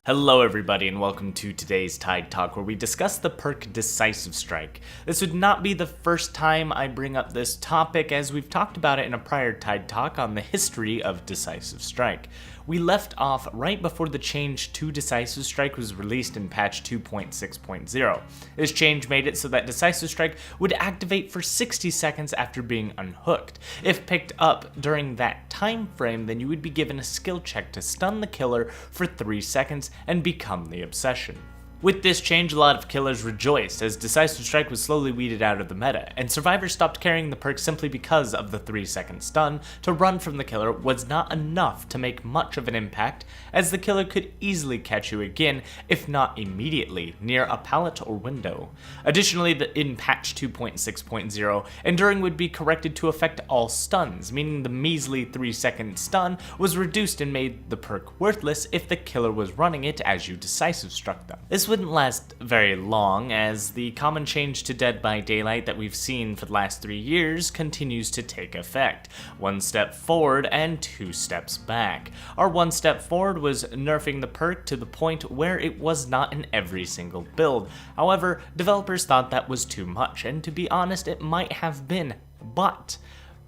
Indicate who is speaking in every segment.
Speaker 1: Hello everybody and welcome to today's Tyde Talk, where we discuss the perk Decisive Strike. This would not be the first time I bring up this topic, as we've talked about it in a prior Tyde Talk on the history of Decisive Strike. We left off right before the change to Decisive Strike was released in patch 2.6.0. This change made it so that Decisive Strike would activate for 60 seconds after being unhooked. If picked up during that time frame, then you would be given a skill check to stun the killer for 3 seconds and become the obsession. With this change, a lot of killers rejoiced, as Decisive Strike was slowly weeded out of the meta, and survivors stopped carrying the perk simply because of the 3-second stun. To run from the killer was not enough to make much of an impact, as the killer could easily catch you again, if not immediately, near a pallet or window. Additionally, in patch 2.6.0, enduring would be corrected to affect all stuns, meaning the measly 3-second stun was reduced and made the perk worthless if the killer was running it as you Decisive Struck them. This wouldn't last very long, as the common change to Dead by Daylight that we've seen for the last 3 years continues to take effect. 1 step forward and 2 steps back. Our 1 step forward was nerfing the perk to the point where it was not in every single build. However, developers thought that was too much, and to be honest, it might have been, but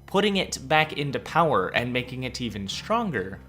Speaker 1: putting it back into power and making it even stronger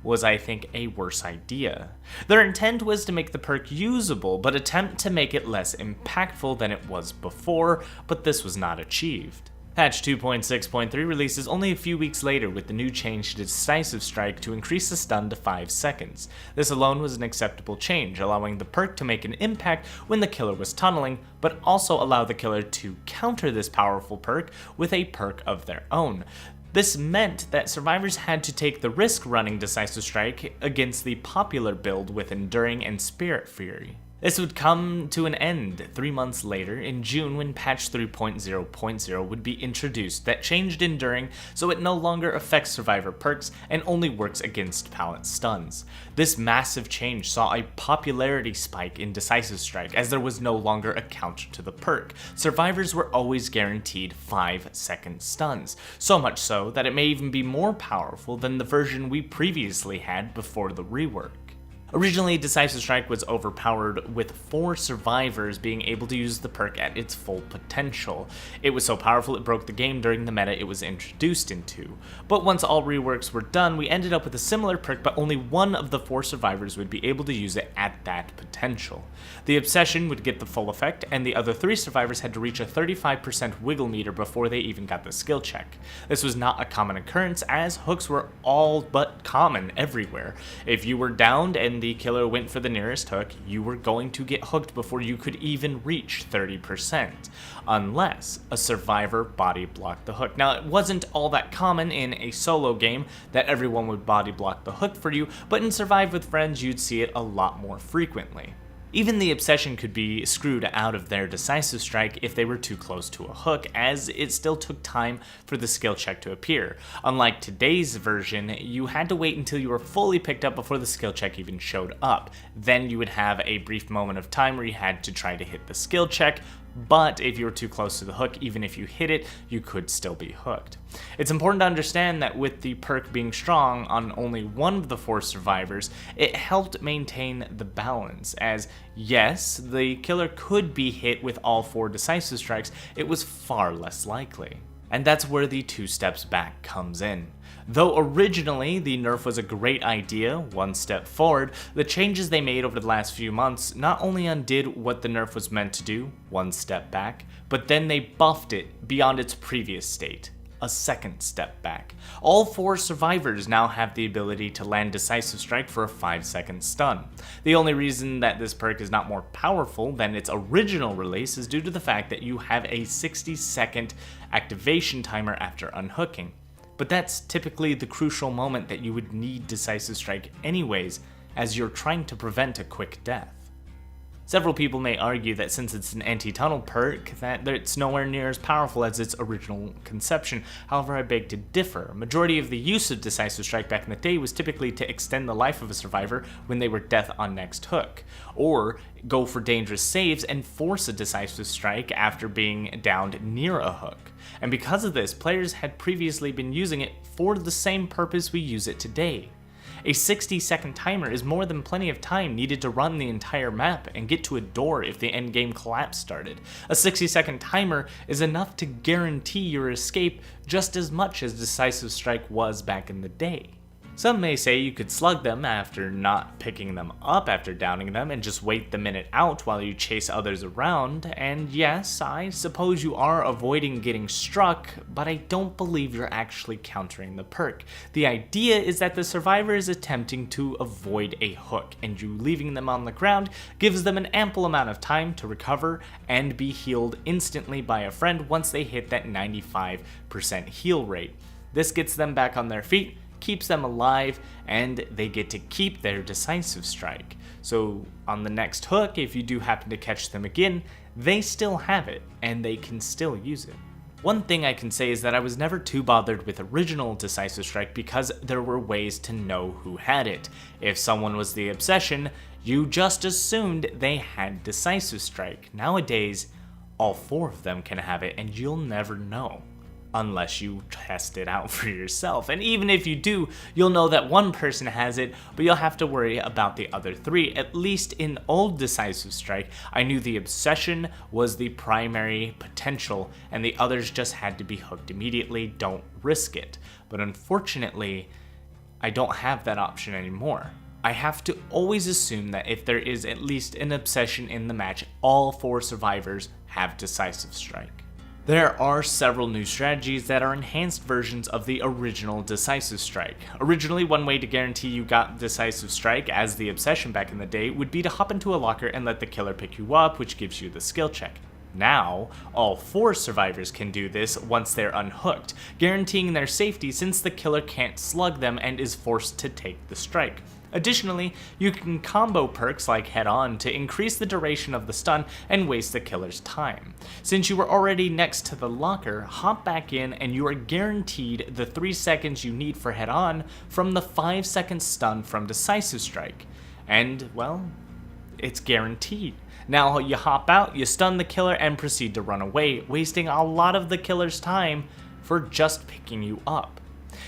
Speaker 1: was, I think, a worse idea. Their intent was to make the perk usable, but attempt to make it less impactful than it was before, but this was not achieved. Patch 2.6.3 releases only a few weeks later with the new change to Decisive Strike to increase the stun to 5 seconds. This alone was an acceptable change, allowing the perk to make an impact when the killer was tunneling, but also allow the killer to counter this powerful perk with a perk of their own. This meant that survivors had to take the risk running Decisive Strike against the popular build with Enduring and Spirit Fury. This would come to an end 3 months later, in June, when patch 3.0.0 would be introduced that changed Enduring so it no longer affects survivor perks and only works against pallet stuns. This massive change saw a popularity spike in Decisive Strike, as there was no longer a counter to the perk. Survivors were always guaranteed 5-second stuns, so much so that it may even be more powerful than the version we previously had before the rework. Originally, Decisive Strike was overpowered, with 4 survivors being able to use the perk at its full potential. It was so powerful it broke the game during the meta it was introduced into. But once all reworks were done, we ended up with a similar perk, but only 1 of the 4 survivors would be able to use it at that potential. The obsession would get the full effect, and the other 3 survivors had to reach a 35% wiggle meter before they even got the skill check. This was not a common occurrence, as hooks were all but common everywhere. If you were downed and the killer went for the nearest hook, you were going to get hooked before you could even reach 30%, unless a survivor body blocked the hook. Now, it wasn't all that common in a solo game that everyone would body block the hook for you, but in Survive with Friends, you'd see it a lot more frequently. Even the obsession could be screwed out of their Decisive Strike if they were too close to a hook, as it still took time for the skill check to appear. Unlike today's version, you had to wait until you were fully picked up before the skill check even showed up. Then you would have a brief moment of time where you had to try to hit the skill check, but if you were too close to the hook, even if you hit it, you could still be hooked. It's important to understand that with the perk being strong on only 1 of the 4 survivors, it helped maintain the balance, as yes, the killer could be hit with all 4 Decisive Strikes, it was far less likely. And that's where the 2 steps back comes in. Though originally the nerf was a great idea, 1 step forward, the changes they made over the last few months not only undid what the nerf was meant to do, 1 step back, but then they buffed it beyond its previous state, a 2nd step back. All 4 survivors now have the ability to land Decisive Strike for a 5-second stun. The only reason that this perk is not more powerful than its original release is due to the fact that you have a 60-second activation timer after unhooking. But that's typically the crucial moment that you would need Decisive Strike anyways, as you're trying to prevent a quick death. Several people may argue that since it's an anti-tunnel perk, that it's nowhere near as powerful as its original conception. However, I beg to differ. Majority of the use of Decisive Strike back in the day was typically to extend the life of a survivor when they were death on next hook, or go for dangerous saves and force a Decisive Strike after being downed near a hook. And because of this, players had previously been using it for the same purpose we use it today. A 60-second timer is more than plenty of time needed to run the entire map and get to a door if the endgame collapse started. A 60-second timer is enough to guarantee your escape just as much as Decisive Strike was back in the day. Some may say you could slug them after not picking them up after downing them and just wait the minute out while you chase others around, and yes, I suppose you are avoiding getting struck, but I don't believe you're actually countering the perk. The idea is that the survivor is attempting to avoid a hook, and you leaving them on the ground gives them an ample amount of time to recover and be healed instantly by a friend once they hit that 95% heal rate. This gets them back on their feet, keeps them alive, and they get to keep their Decisive Strike. So on the next hook, if you do happen to catch them again, they still have it, and they can still use it. One thing I can say is that I was never too bothered with original Decisive Strike because there were ways to know who had it. If someone was the Obsession, you just assumed they had Decisive Strike. Nowadays, all 4 of them can have it, and you'll never know. Unless you test it out for yourself. And even if you do, you'll know that one person has it, but you'll have to worry about the other 3. At least in old Decisive Strike, I knew the Obsession was the primary potential, and the others just had to be hooked immediately, don't risk it. But unfortunately, I don't have that option anymore. I have to always assume that if there is at least an Obsession in the match, all 4 survivors have Decisive Strike. There are several new strategies that are enhanced versions of the original Decisive Strike. Originally, one way to guarantee you got Decisive Strike as the Obsession back in the day would be to hop into a locker and let the killer pick you up, which gives you the skill check. Now, all 4 survivors can do this once they're unhooked, guaranteeing their safety since the killer can't slug them and is forced to take the strike. Additionally, you can combo perks like Head On to increase the duration of the stun and waste the killer's time. Since you were already next to the locker, hop back in and you are guaranteed the 3 seconds you need for Head On from the 5-second stun from Decisive Strike. And, well, it's guaranteed. Now you hop out, you stun the killer, and proceed to run away, wasting a lot of the killer's time for just picking you up.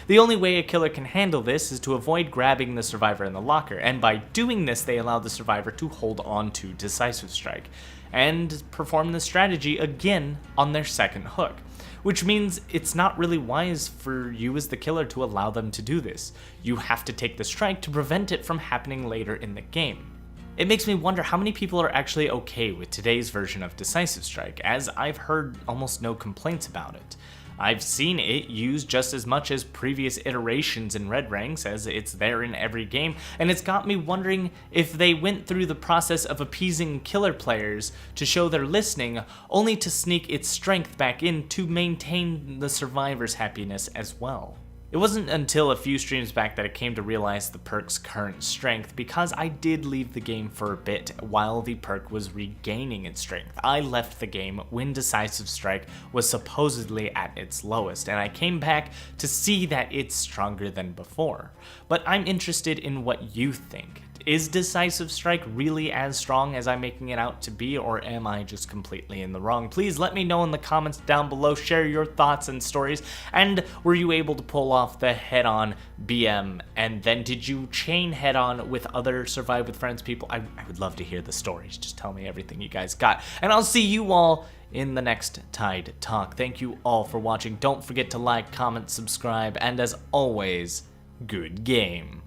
Speaker 1: The only way a killer can handle this is to avoid grabbing the survivor in the locker, and by doing this they allow the survivor to hold on to Decisive Strike, and perform the strategy again on their second hook. Which means it's not really wise for you as the killer to allow them to do this. You have to take the strike to prevent it from happening later in the game. It makes me wonder how many people are actually okay with today's version of Decisive Strike, as I've heard almost no complaints about it. I've seen it used just as much as previous iterations in Red Ranks, as it's there in every game, and it's got me wondering if they went through the process of appeasing killer players to show they're listening, only to sneak its strength back in to maintain the survivor's happiness as well. It wasn't until a few streams back that I came to realize the perk's current strength, because I did leave the game for a bit while the perk was regaining its strength. I left the game when Decisive Strike was supposedly at its lowest, and I came back to see that it's stronger than before. But I'm interested in what you think. Is Decisive Strike really as strong as I'm making it out to be, or am I just completely in the wrong? Please let me know in the comments down below, share your thoughts and stories, and were you able to pull off the head-on BM, and then did you chain head-on with other Survive with Friends people? I would love to hear the stories, just tell me everything you guys got, and I'll see you all in the next Tyde Talk. Thank you all for watching, don't forget to like, comment, subscribe, and as always, good game.